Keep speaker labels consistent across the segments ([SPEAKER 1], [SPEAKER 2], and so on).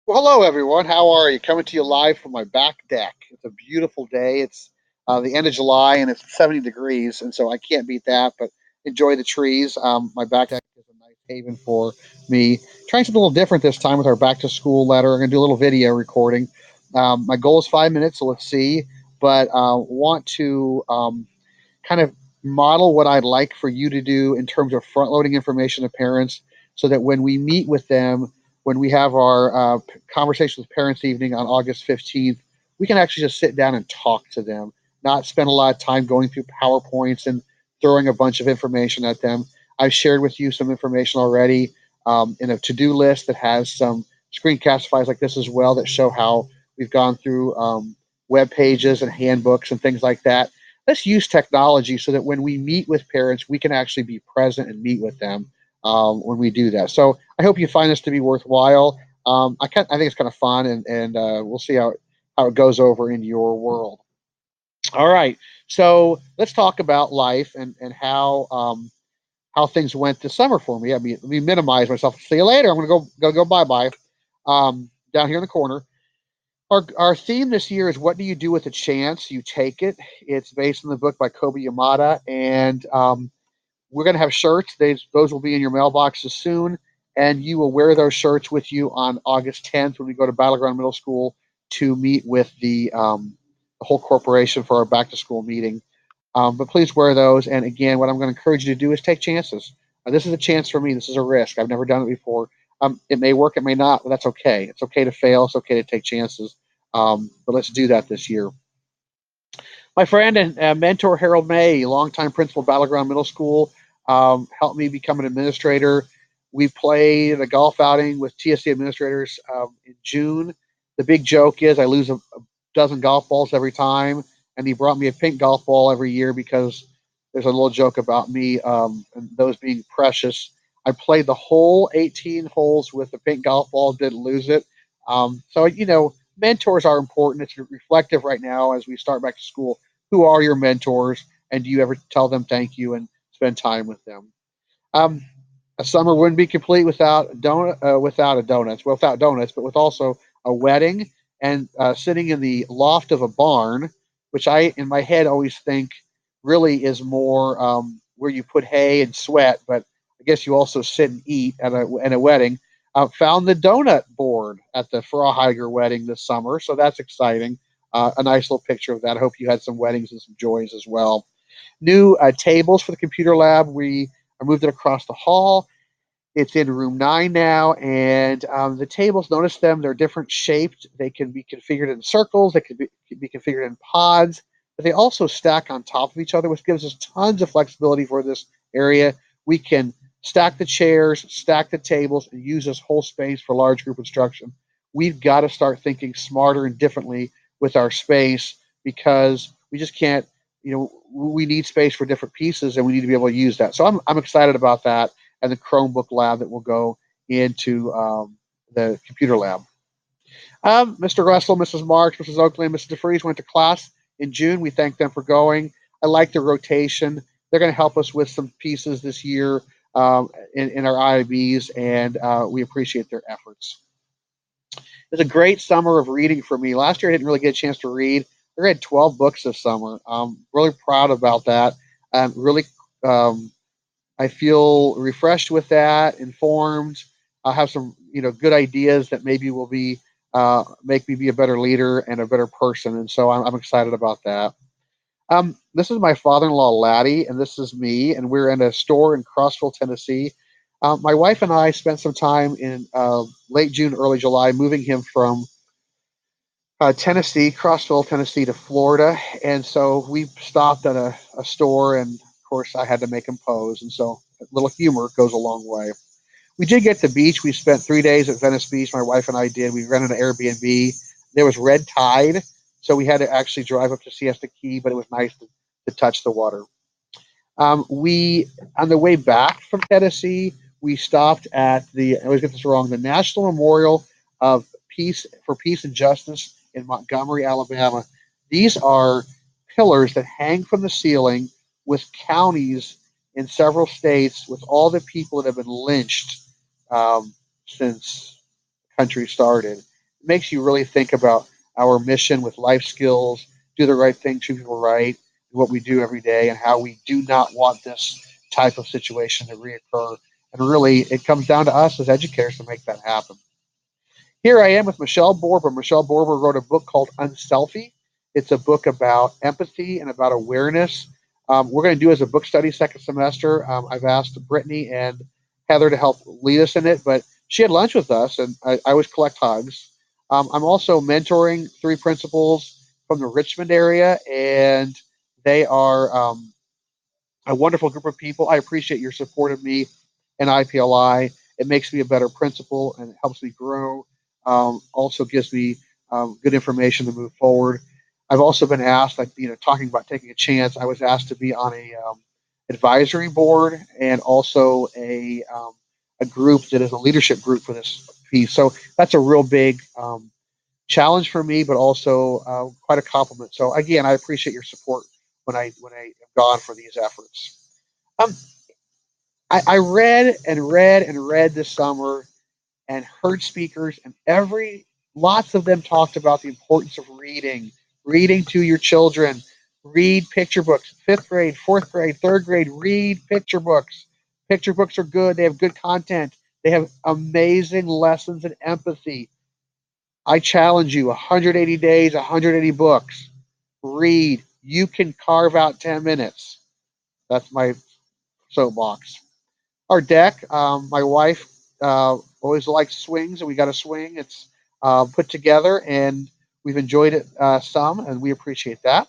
[SPEAKER 1] Well, hello everyone. How are you? Coming to you live from my back deck. It's a beautiful day. It's the end of July and it's 70 degrees, and so I can't beat that. But enjoy the trees. My back deck is a nice haven for me. Trying something a little different this time with our back to school letter. I'm going to do a little video recording. My goal is 5 minutes, so let's see. But want to kind of model what I'd like for you to do in terms of front loading information to parents so that when we meet with them, when we have our conversation with parents evening on August 15th, we can actually just sit down and talk to them, not spend a lot of time going through PowerPoints and throwing a bunch of information at them. I've shared with you some information already in a to do list that has some screencast files like this as well that show how we've gone through web pages and handbooks and things like that. Let's use technology so that when we meet with parents, we can actually be present and meet with them when we do that. So I hope you find this to be worthwhile. I think it's kind of fun, and we'll see how it goes over in your world. All right, so let's talk about life and how things went this summer for me. I mean, let me minimize myself. See you later. I'm gonna go bye bye. Down here in the corner. Our theme this year is what do you do with a chance? You take it. It's based on the book by Kobe Yamada, and we're going to have shirts. Those will be in your mailboxes soon, and you will wear those shirts with you on August 10th when we go to Battleground Middle School to meet with the whole corporation for our back to school meeting. But please wear those. And again, what I'm going to encourage you to do is take chances. This is a chance for me. This is a risk. I've never done it before. It may work, it may not, but that's okay. It's okay to fail. It's okay to take chances. But let's do that this year. My friend and mentor Harold May, longtime principal of Battleground Middle School, helped me become an administrator. We played a golf outing with TSC administrators in June. The big joke is I lose a dozen golf balls every time, and he brought me a pink golf ball every year because there's a little joke about me and those being precious. I played the whole 18 holes with the pink golf ball, didn't lose it. So mentors are important. It's reflective right now as we start back to school. Who are your mentors, and do you ever tell them thank you and spend time with them? Um, a summer wouldn't be complete without donuts, but with also a wedding and sitting in the loft of a barn, which I in my head always think really is more where you put hay and sweat, but I guess you also sit and eat at a wedding. Found the donut board at the Frawheiger wedding this summer, so that's exciting. A nice little picture of that. I hope you had some weddings and some joys as well. New tables for the computer lab. I moved it across the hall. It's in room 9 now, and the tables, notice them, they're different shaped. They can be configured in circles, they can be configured in pods, but they also stack on top of each other, which gives us tons of flexibility for this area. We can stack the chairs, stack the tables, and use this whole space for large group instruction. We've got to start thinking smarter and differently with our space because we just can't, we need space for different pieces and we need to be able to use that. So I'm excited about that and the Chromebook lab that will go into the computer lab. Mr. Russell, Mrs. Marks, Mrs. Oakley, and Mrs. DeFries went to class in June. We thank them for going. I like the rotation. They're going to help us with some pieces this year in our IIBs, and we appreciate their efforts. It was a great summer of reading for me. Last year, I didn't really get a chance to read. I read 12 books this summer. I'm really proud about that. Really um, I feel refreshed with that, informed. I have some, good ideas that maybe will be make me be a better leader and a better person, and so I'm excited about that. This is my father-in-law, Laddie, and this is me, and we're in a store in Crossville, Tennessee. My wife and I spent some time in late June, early July, moving him from Tennessee, Crossville, Tennessee, to Florida, and so we stopped at a store, and of course, I had to make him pose, and so a little humor goes a long way. We did get to the beach. We spent 3 days at Venice Beach. My wife and I did. We rented an Airbnb. There was red tide, so we had to actually drive up to Siesta Key, but it was nice to touch the water. We on the way back from Tennessee, we stopped at I always get this wrong, the National Memorial of Peace and Justice in Montgomery, Alabama. These are pillars that hang from the ceiling with counties in several states with all the people that have been lynched since the country started. makes you really think about our mission with life skills, do the right thing, treat people right, what we do every day, and how we do not want this type of situation to reoccur. And really, it comes down to us as educators to make that happen. Here I am with Michelle Borber. Michelle Borber wrote a book called Unselfie. It's a book about empathy and about awareness. We're going to do as a book study second semester. I've asked Brittany and Heather to help lead us in it, but she had lunch with us, and I always collect hugs. I'm also mentoring three principals from the Richmond area, and they are a wonderful group of people. I appreciate your support of me and IPLI. It makes me a better principal and it helps me grow. Also gives me good information to move forward. I've also been asked, like talking about taking a chance. I was asked to be on a advisory board and also a group that is a leadership group for this piece. So that's a real big challenge for me, but also quite a compliment. So again, I appreciate your support when I am gone for these efforts. Um, I read and read and read this summer and heard speakers, and lots of them talked about the importance of reading to your children. Read picture books. Fifth grade, fourth grade, third grade, read picture books. Picture books are good. They have good content. They have amazing lessons in empathy. I challenge you 180 days, 180 books. Read. You can carve out 10 minutes. That's my soapbox. Our deck, my wife always likes swings, and we got a swing. It's put together, and we've enjoyed it some, and we appreciate that.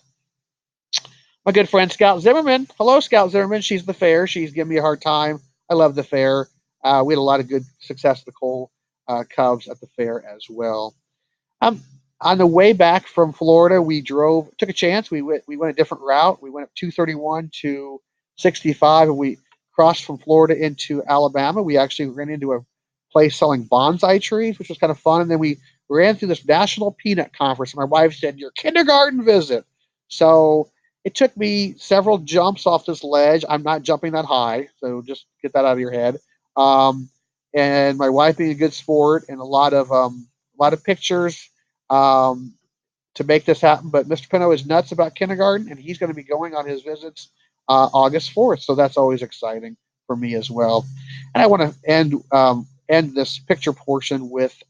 [SPEAKER 1] My good friend Scout Zimmerman. Hello, Scout Zimmerman. She's the fair. She's giving me a hard time. I love the fair. We had a lot of good success with the Cole Cubs at the fair as well. Um, on the way back from Florida, we took a chance. We went a different route. We went up 231 to 65, and we crossed from Florida into Alabama. We actually ran into a place selling bonsai trees, which was kind of fun. And then we ran through this National Peanut Conference. And my wife said, "Your kindergarten visit." So it took me several jumps off this ledge. I'm not jumping that high, so just get that out of your head. Um, and my wife being a good sport, and a lot of pictures um, to make this happen. But Mr. Pino is nuts about kindergarten, and he's going to be going on his visits August 4th. So that's always exciting for me as well. And I want to end this picture portion with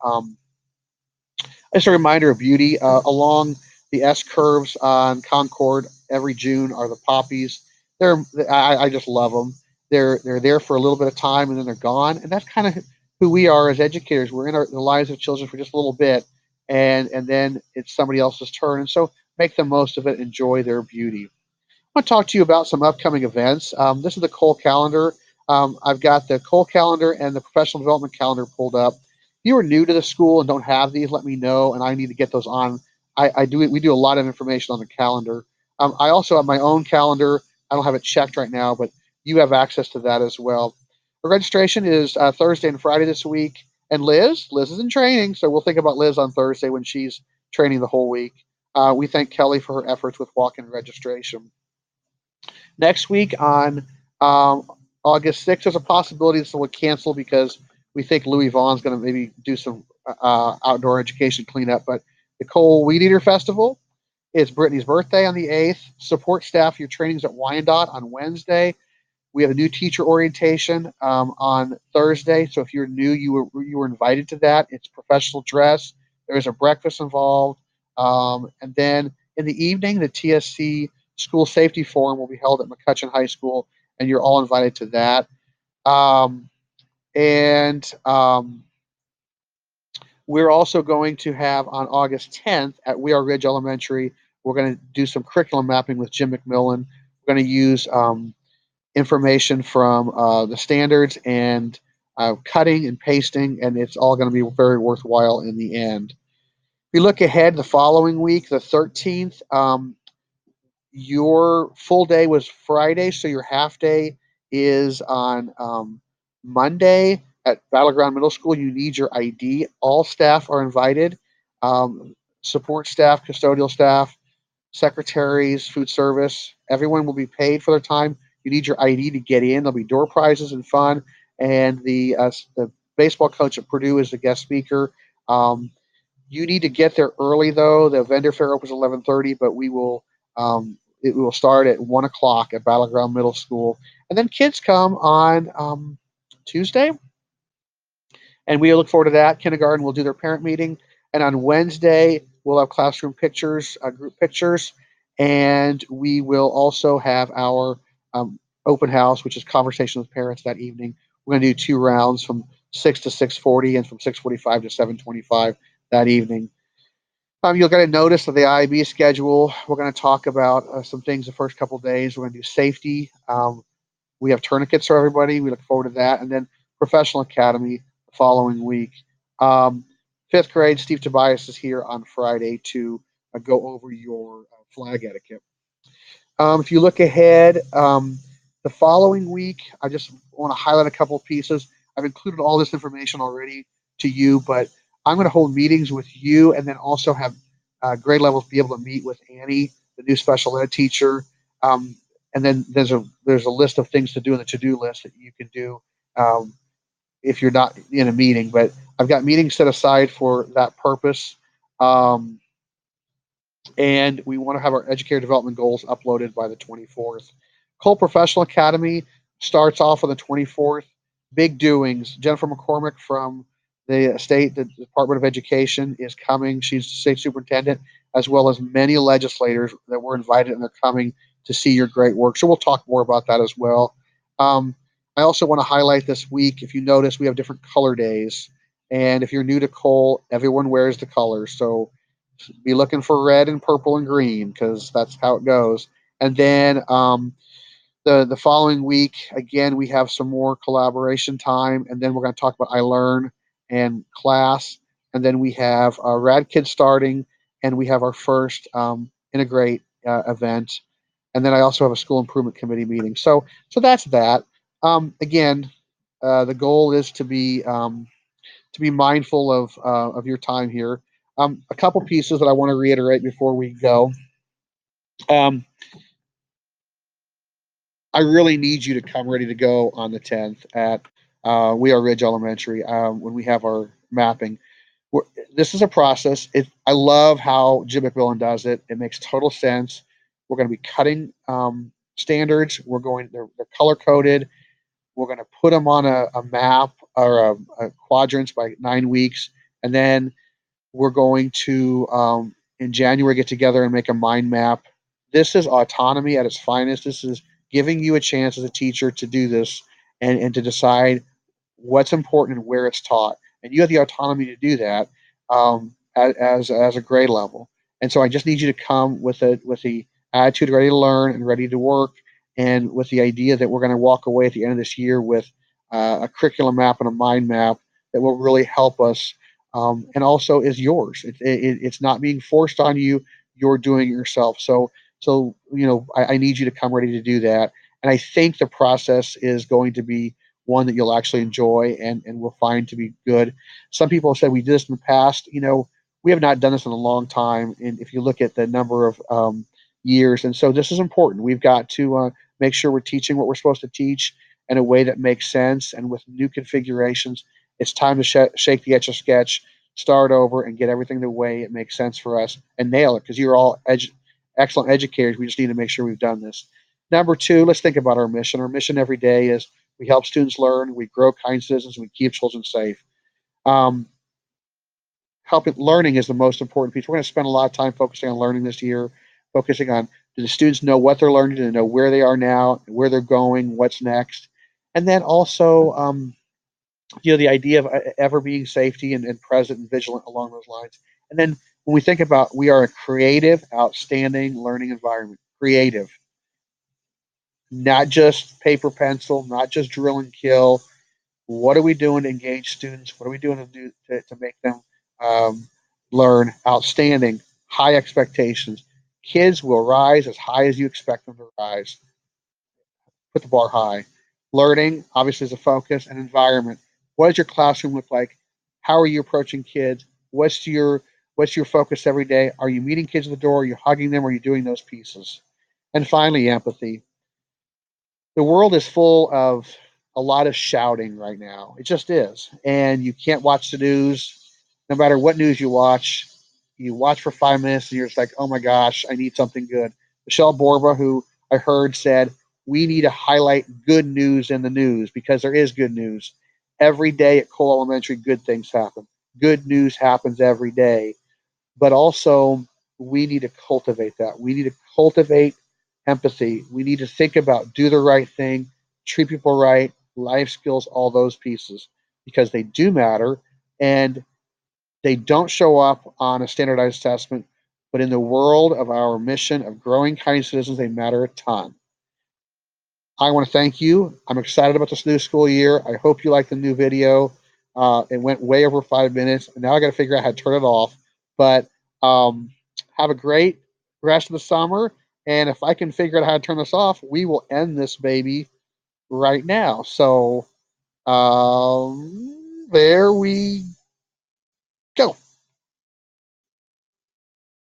[SPEAKER 1] just a reminder of beauty. Along the S curves on Concord every June are the poppies. I just love them. They're there for a little bit of time and then they're gone, and that's kind of who we are as educators. We're in the lives of children for just a little bit, and then it's somebody else's turn. And so make the most of it. Enjoy their beauty. I want to talk to you about some upcoming events. This is the Cole calendar. I've got the Cole calendar and the professional development calendar pulled up. If you are new to the school and don't have these, let me know, and I need to get those on. I do. We do a lot of information on the calendar. I also have my own calendar. I don't have it checked right now, but you have access to that as well. The registration is Thursday and Friday this week. And Liz is in training, so we'll think about Liz on Thursday when she's training the whole week. We thank Kelly for her efforts with walk-in registration. Next week on um, August 6th, there's a possibility this will cancel because we think Louis Vaughn's going to maybe do some outdoor education cleanup. But the Cole Weed Eater Festival is Brittany's birthday on the 8th. Support staff, your trainings at Wyandotte on Wednesday. We have a new teacher orientation on Thursday. So if you're new, you were invited to that. It's professional dress. There is a breakfast involved. And then in the evening, the TSC School Safety Forum will be held at McCutcheon High School, and you're all invited to that. And we're also going to have on August 10th at We Are Ridge Elementary, we're going to do some curriculum mapping with Jim McMillan. We're going to use information from the standards and cutting and pasting, and it's all going to be very worthwhile in the end. If you look ahead the following week, the 13th, your full day was Friday, so your half day is on Monday at Battleground Middle School. You need your ID. All staff are invited. Support staff, custodial staff, secretaries, food service, everyone will be paid for their time. You need your ID to get in. There'll be door prizes and fun. And the baseball coach at Purdue is the guest speaker. Um, You need to get there early though. The vendor fair opens 11:30, but it will start at 1 o'clock at Battleground Middle School, and then kids come on Tuesday, and we look forward to that. Kindergarten will do their parent meeting, and on Wednesday we'll have classroom pictures, group pictures, and we will also have our open house, which is conversation with parents that evening. We're going to do 2 rounds from 6 to 6:40 and from 6:45 to 7:25 that evening. You're going to notice that the IB schedule, we're going to talk about some things the first couple of days. We're going to do safety. We have tourniquets for everybody. We look forward to that. And then Professional Academy the following week. Um, Fifth grade, Steve Tobias is here on Friday to go over your flag etiquette. If you look ahead, the following week, I just want to highlight a couple of pieces. I've included all this information already to you, but I'm going to hold meetings with you and then also have grade levels be able to meet with Annie, the new special ed teacher. Um, and then there's a list of things to do in the to-do list that you can do um, if you're not in a meeting. But I've got meetings set aside for that purpose. Um, and we want to have our educator development goals uploaded by the 24th. Cole Professional Academy starts off on the 24th. Big doings. Jennifer McCormick from the Department of Education is coming. She's the state superintendent, as well as many legislators that were invited, and they're coming to see your great work. So we'll talk more about that as well. Um, I also want to highlight this week, if you notice, we have different color days. And if you're new to Cole, everyone wears the colors. So be looking for red and purple and green because that's how it goes. And then the following week, again, we have some more collaboration time, and then we're going to talk about I Learn and class, and then we have Rad Kids starting, and we have our first Integrate event, and then I also have a school improvement committee meeting. So that's that. Again, the goal is to be mindful of your time here. A couple pieces that I want to reiterate before we go. Um, I really need you to come ready to go on the 10th at We Are Ridge Elementary when we have our mapping. We're, this is a process. I love how Jim McMillan does it. It makes total sense. We're going to be cutting standards. They're color coded. We're going to put them on a map or a quadrants by 9 weeks, and then we're going to in January get together and make a mind map. This is autonomy at its finest. This is giving you a chance as a teacher to do this and to decide what's important and where it's taught. And you have the autonomy to do that as a grade level. And so I just need you to come with the attitude ready to learn and ready to work, and with the idea that we're going to walk away at the end of this year with a curriculum map and a mind map that will really help us, and also is yours. It's not being forced on you. You're doing it yourself. So I need you to come ready to do that. And I think the process is going to be one that you'll actually enjoy and will find to be good. Some people have said we did this in the past. We have not done this in a long time. And if you look at the number of years, and so this is important. We've got to make sure we're teaching what we're supposed to teach in a way that makes sense. And with new configurations, it's time to shake the Etch a Sketch, start over, and get everything the way it makes sense for us and nail it, because you're all excellent educators. We just need to make sure we've done this. Number two, let's think about our mission. Our mission every day is we help students learn, we grow kind citizens, and we keep children safe. Um, Helping learning is the most important piece. We're going to spend a lot of time focusing on learning this year, focusing on, do the students know what they're learning, do they know where they are now, where they're going, what's next, and then also the idea of ever being safety and present and vigilant along those lines. And then when we think about, we are a creative, outstanding learning environment. Creative, not just paper pencil, not just drill and kill. What are we doing to engage students? What are we doing to make them um, learn? Outstanding, high expectations. Kids will rise as high as you expect them to rise. Put the bar high. Learning, obviously, is a focus, and environment. What does your classroom look like? How are you approaching kids? What's your focus every day? Are you meeting kids at the door? Are you hugging them? Are you doing those pieces? And finally, empathy. The world is full of a lot of shouting right now. It just is. And you can't watch the news. no matter what news you watch for 5 minutes and you're just like, oh my gosh, I need something good. Michelle Borba, who I heard said, we need to highlight good news in the news because there is good news. Every day at Cole Elementary, good things happen. Good news happens every day. But also, we need to cultivate that. We need to cultivate empathy. We need to think about do the right thing, treat people right, life skills, all those pieces, because they do matter. And they don't show up on a standardized assessment, but in the world of our mission of growing kind citizens, they matter a ton. I want to thank you. I'm excited about this new school year. I hope you like the new video. It went way over 5 minutes, and now I got to figure out how to turn it off. But have a great rest of the summer. And if I can figure out how to turn this off, we will end this baby right now. So there we